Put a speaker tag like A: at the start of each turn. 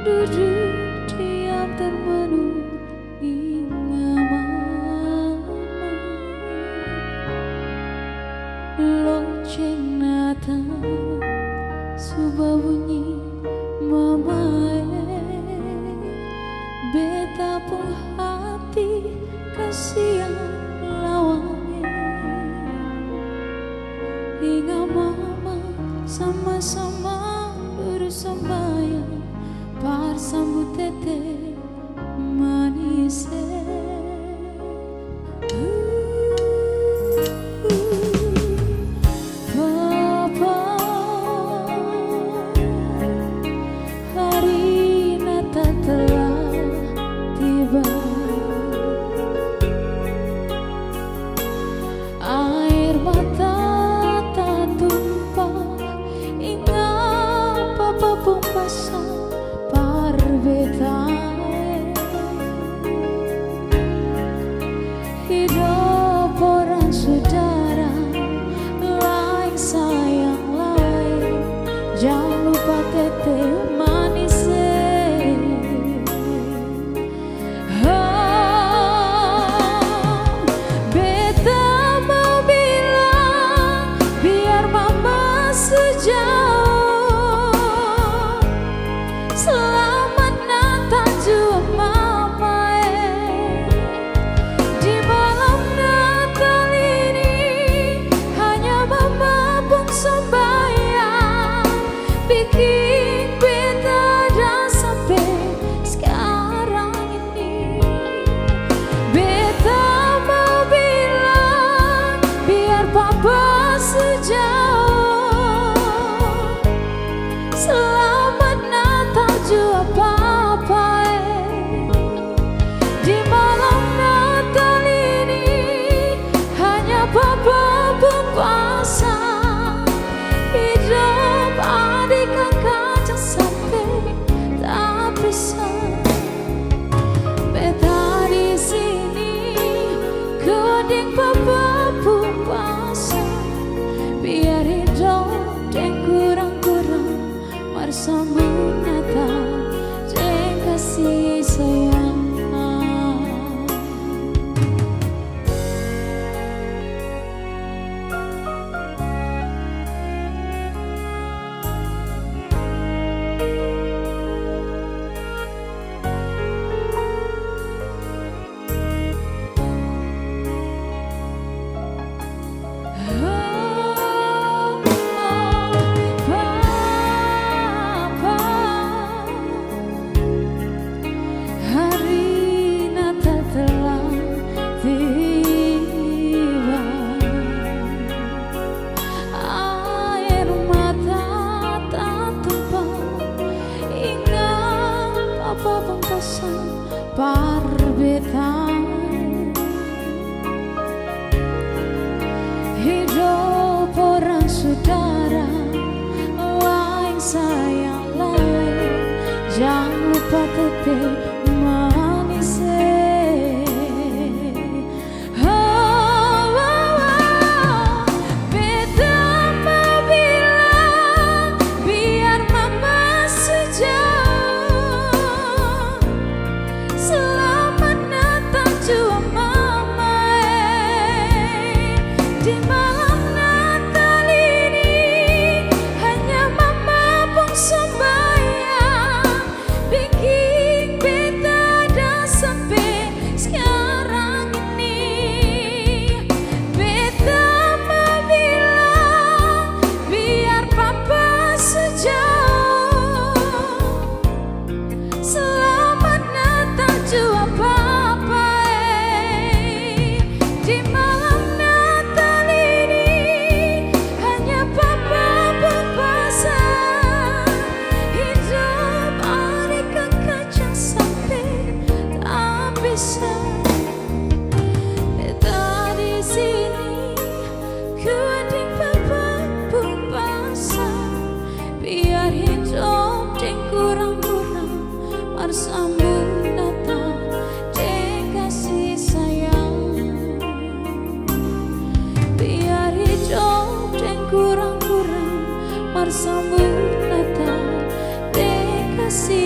A: duduk diam termenung hingga malam. Lonceng datang, sebuah bunyi mamae, betapung hati kasih yang lawange. Hingga mama sama-sama bersembayang par sambut tete manis. Papa, hari Natal telah tiba. Air mata tak tumpah, ingat papa pun pasang betae. Hidup orang saudara, lain sayang lain, jangan lupa tete manis. Beta mau bilang biar mama sejauh, selamat Natal jua mama. Di malam Natal ini hanya mama pun sembahyang, bikin beta dan sampai sekarang ini. Beta mau bilang biar papa sejauh, selamat Natal jua papa. Di malam Natal ini hanya papa berkuasa, hidup adik kakak jangan sampai tak bisa. Beta di sini kuding papa berkuasa, biar hidup dan kurang-kurang bersambut Natal dan kasih sayang. Hari Natal telah tiba, air mata tak tumpah, ingat apa bangkasan perbedaan. Hidup orang saudara, lain sayang lain, jangan lupa tete manis. Beta mau bilang biar mama sejauh, selamat Natal jua mama. Di malam Natal ini hanya mama pun sembahyang, bikin beta dan sampai sekarang ini. Beta mau bilang biar papa sejauh, selamat Natal jua papa. Di malam Natal ini hanya papa berkuasa, hidup adik kakak jangan sampai tak bisa. Beta di sini kuding papa berkuasa, biar hidup dan kurang-kurang bersambut Natal dan kasih sayang. Biar hidup dan kurang-kurang bersambut Natal dan kasih